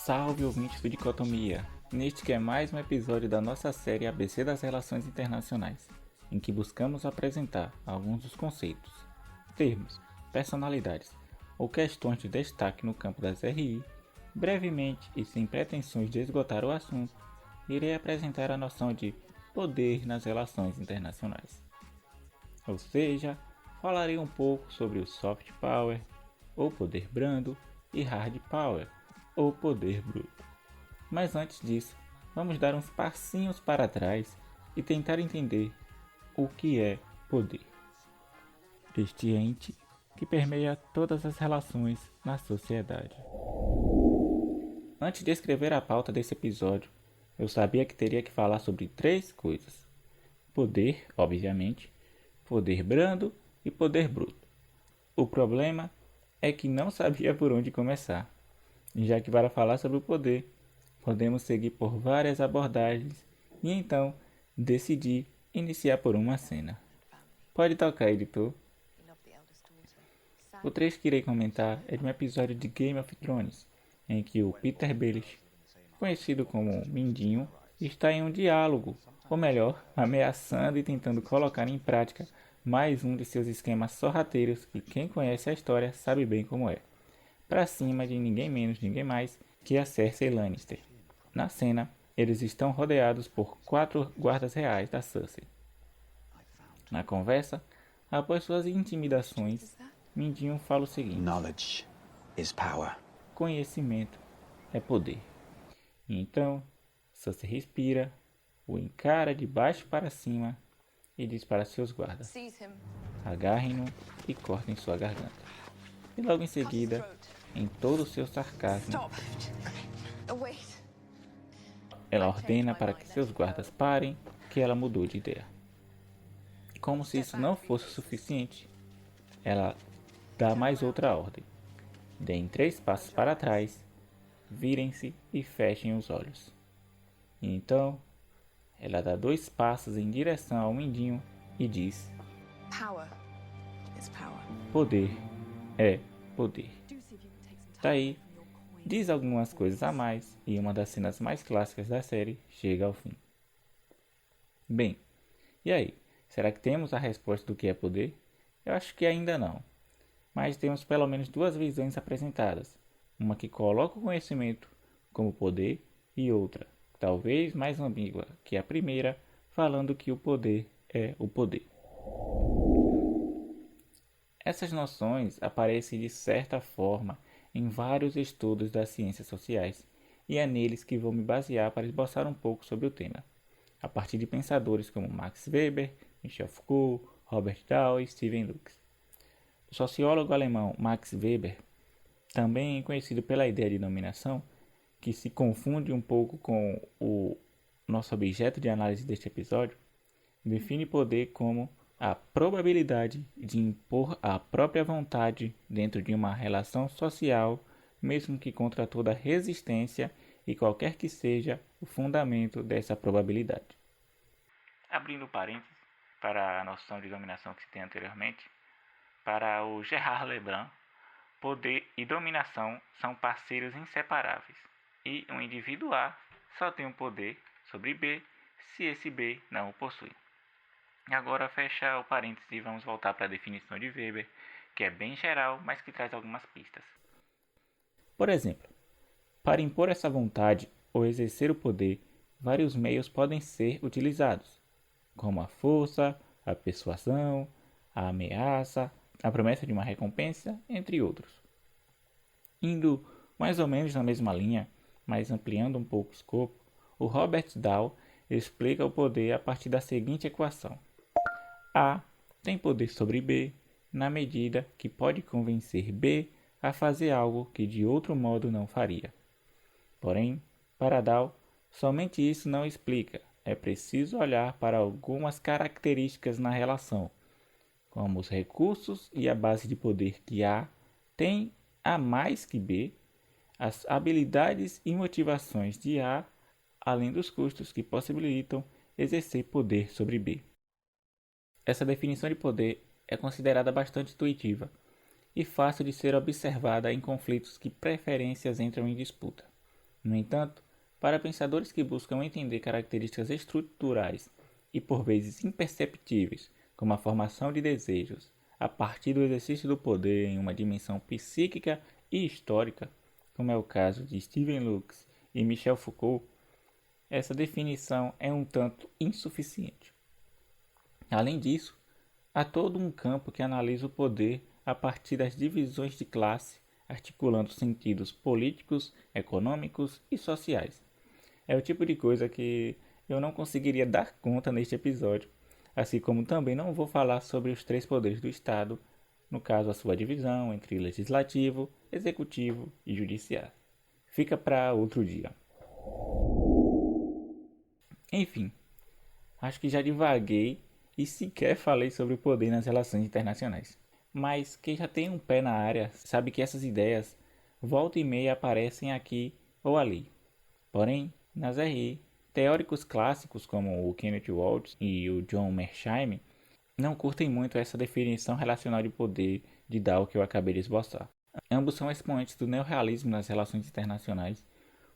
Salve ouvintes do Dicotomia! Neste que é mais um episódio da nossa série ABC das Relações Internacionais, em que buscamos apresentar alguns dos conceitos, termos, personalidades ou questões de destaque no campo das RI. Brevemente e sem pretensões de esgotar o assunto, irei apresentar a noção de poder nas relações internacionais. Ou seja, falarei um pouco sobre o soft power, ou poder brando, e hard power, ou poder bruto. Mas antes disso, vamos dar uns passinhos para trás e tentar entender o que é poder. Este ente que permeia todas as relações na sociedade. Antes de escrever a pauta desse episódio, eu sabia que teria que falar sobre três coisas: poder, obviamente, poder brando e poder bruto. O problema é que não sabia por onde começar, já que para falar sobre o poder, podemos seguir por várias abordagens e então decidi iniciar por uma cena. Pode tocar, editor. O trecho que irei comentar é de um episódio de Game of Thrones, em que o Peter Baelish, conhecido como Mindinho, está em um diálogo, ou melhor, ameaçando e tentando colocar em prática mais um de seus esquemas sorrateiros que quem conhece a história sabe bem como é, para cima de ninguém menos, ninguém mais que a Cersei Lannister. Na cena, eles estão rodeados por 4 guardas reais da Cersei. Na conversa, após suas intimidações, Mindinho fala o seguinte: Knowledge is power. Conhecimento é poder. E então, Cersei respira, o encara de baixo para cima e diz para seus guardas: agarrem-no e cortem sua garganta. E logo em seguida, em todo o seu sarcasmo, ela ordena para que seus guardas parem, que ela mudou de ideia. Como se isso não fosse o suficiente, ela dá mais outra ordem: deem 3 passos para trás, virem-se e fechem os olhos. E então, ela dá 2 passos em direção ao Mindinho e diz: poder é poder. Daí, diz algumas coisas a mais e uma das cenas mais clássicas da série chega ao fim. Bem, e aí? Será que temos a resposta do que é poder? Eu acho que ainda não. Mas temos pelo menos 2 visões apresentadas. Uma que coloca o conhecimento como poder e outra, talvez mais ambígua que a primeira, falando que o poder é o poder. Essas noções aparecem de certa forma em vários estudos das ciências sociais, e é neles que vou me basear para esboçar um pouco sobre o tema, a partir de pensadores como Max Weber, Michel Foucault, Robert Dahl e Stephen Lux. O sociólogo alemão Max Weber, também conhecido pela ideia de dominação, que se confunde um pouco com o nosso objeto de análise deste episódio, define poder como a probabilidade de impor a própria vontade dentro de uma relação social, mesmo que contra toda resistência e qualquer que seja o fundamento dessa probabilidade. Abrindo parênteses para a noção de dominação que se tem anteriormente, para o Gerard Lebrun, poder e dominação são parceiros inseparáveis, e um indivíduo A só tem o poder sobre B se esse B não o possui. Agora fecha o parênteses e vamos voltar para a definição de Weber, que é bem geral, mas que traz algumas pistas. Por exemplo, para impor essa vontade ou exercer o poder, vários meios podem ser utilizados, como a força, a persuasão, a ameaça, a promessa de uma recompensa, entre outros. Indo mais ou menos na mesma linha, mas ampliando um pouco o escopo, o Robert Dahl explica o poder a partir da seguinte equação: A tem poder sobre B na medida que pode convencer B a fazer algo que de outro modo não faria. Porém, para Dahl, somente isso não explica. É preciso olhar para algumas características na relação, como os recursos e a base de poder que A tem a mais que B, as habilidades e motivações de A, além dos custos que possibilitam exercer poder sobre B. Essa definição de poder é considerada bastante intuitiva e fácil de ser observada em conflitos que preferências entram em disputa. No entanto, para pensadores que buscam entender características estruturais e por vezes imperceptíveis, como a formação de desejos, a partir do exercício do poder em uma dimensão psíquica e histórica, como é o caso de Stephen Lux e Michel Foucault, essa definição é um tanto insuficiente. Além disso, há todo um campo que analisa o poder a partir das divisões de classe, articulando sentidos políticos, econômicos e sociais. É o tipo de coisa que eu não conseguiria dar conta neste episódio, assim como também não vou falar sobre os três poderes do Estado, no caso a sua divisão entre legislativo, executivo e judiciário. Fica para outro dia. Enfim, acho que já divaguei e sequer falei sobre o poder nas relações internacionais. Mas quem já tem um pé na área sabe que essas ideias volta e meia aparecem aqui ou ali. Porém, nas RI, teóricos clássicos como o Kenneth Waltz e o John Mearsheimer não curtem muito essa definição relacional de poder de Dow que eu acabei de esboçar. Ambos são expoentes do neorrealismo nas relações internacionais,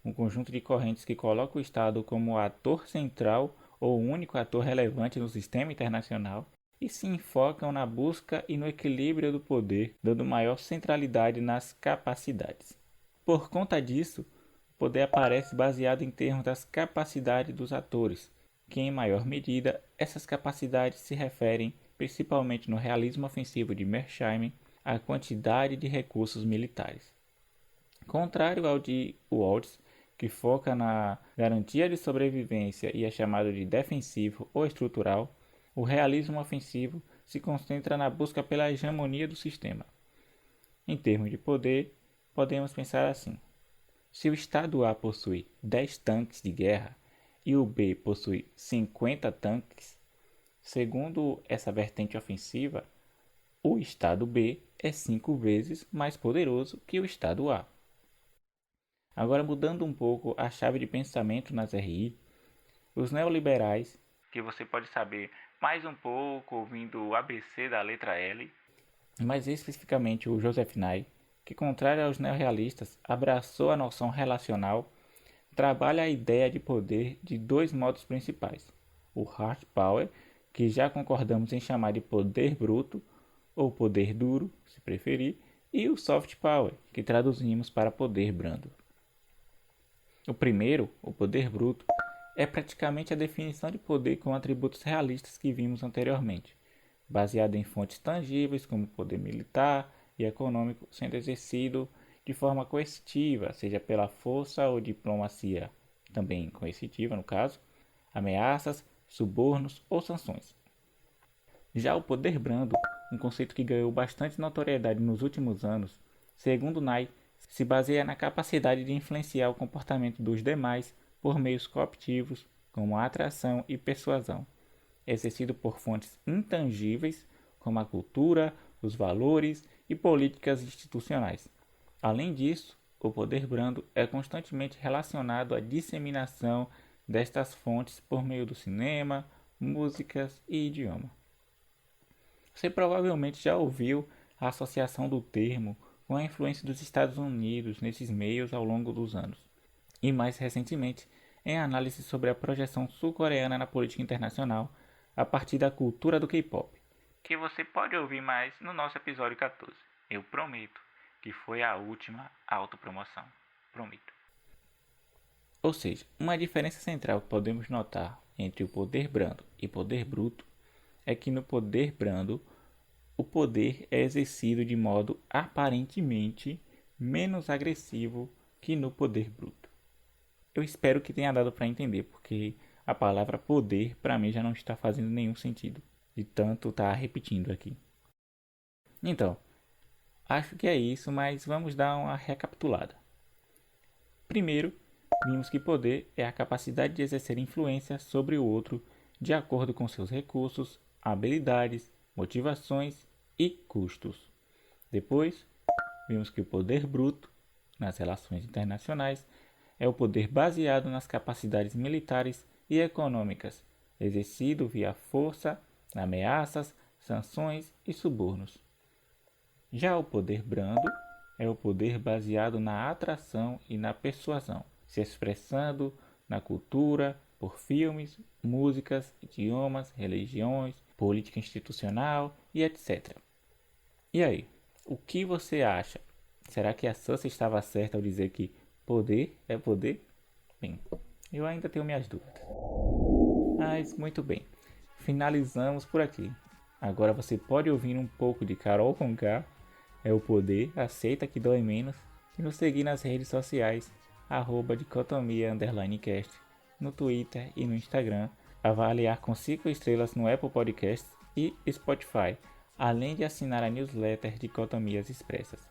um conjunto de correntes que coloca o Estado como ator central ou único ator relevante no sistema internacional e se enfocam na busca e no equilíbrio do poder, dando maior centralidade nas capacidades. Por conta disso, o poder aparece baseado em termos das capacidades dos atores, que em maior medida essas capacidades se referem, principalmente no realismo ofensivo de Mearsheimer, à quantidade de recursos militares. Contrário ao de Waltz, que foca na garantia de sobrevivência e é chamado de defensivo ou estrutural, o realismo ofensivo se concentra na busca pela hegemonia do sistema. Em termos de poder, podemos pensar assim: se o Estado A possui 10 tanques de guerra e o B possui 50 tanques, segundo essa vertente ofensiva, o Estado B é 5 vezes mais poderoso que o Estado A. Agora, mudando um pouco a chave de pensamento nas RI, os neoliberais, que você pode saber mais um pouco ouvindo o ABC da letra L, mais especificamente o Joseph Nye, que, contrário aos neorrealistas, abraçou a noção relacional, trabalha a ideia de poder de dois modos principais: o hard power, que já concordamos em chamar de poder bruto, ou poder duro, se preferir, e o soft power, que traduzimos para poder brando. O primeiro, o poder bruto, é praticamente a definição de poder com atributos realistas que vimos anteriormente, baseado em fontes tangíveis como poder militar e econômico sendo exercido de forma coercitiva, seja pela força ou diplomacia, também coercitiva no caso, ameaças, subornos ou sanções. Já o poder brando, um conceito que ganhou bastante notoriedade nos últimos anos, segundo Nye, se baseia na capacidade de influenciar o comportamento dos demais por meios cooptativos, como a atração e persuasão, exercido por fontes intangíveis, como a cultura, os valores e políticas institucionais. Além disso, o poder brando é constantemente relacionado à disseminação destas fontes por meio do cinema, músicas e idioma. Você provavelmente já ouviu a associação do termo com a influência dos Estados Unidos nesses meios ao longo dos anos, e mais recentemente em análise sobre a projeção sul-coreana na política internacional a partir da cultura do K-pop, que você pode ouvir mais no nosso episódio 14. Eu prometo que foi a última autopromoção. Prometo. Ou seja, uma diferença central que podemos notar entre o poder brando e poder bruto é que no poder brando o poder é exercido de modo aparentemente menos agressivo que no poder bruto. Eu espero que tenha dado para entender, porque a palavra poder para mim já não está fazendo nenhum sentido, de tanto estar repetindo aqui. Então, acho que é isso, mas vamos dar uma recapitulada. Primeiro, vimos que poder é a capacidade de exercer influência sobre o outro de acordo com seus recursos, habilidades, motivações e custos. Depois, vimos que o poder bruto, nas relações internacionais, é o poder baseado nas capacidades militares e econômicas, exercido via força, ameaças, sanções e subornos. Já o poder brando é o poder baseado na atração e na persuasão, se expressando na cultura, por filmes, músicas, idiomas, religiões, política institucional e etc. E aí, o que você acha? Será que a Sansa estava certa ao dizer que poder é poder? Bem, eu ainda tenho minhas dúvidas. Mas muito bem, finalizamos por aqui. Agora você pode ouvir um pouco de Carol Conká, é o poder, aceita que dói menos, e nos seguir nas redes sociais, @dicotomia_cast, no Twitter e no Instagram, avaliar com 5 estrelas no Apple Podcasts e Spotify, além de assinar a newsletter Dicotomias Expressas.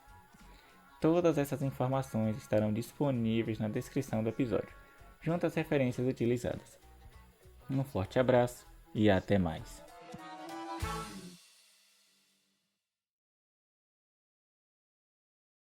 Todas essas informações estarão disponíveis na descrição do episódio, junto às referências utilizadas. Um forte abraço e até mais.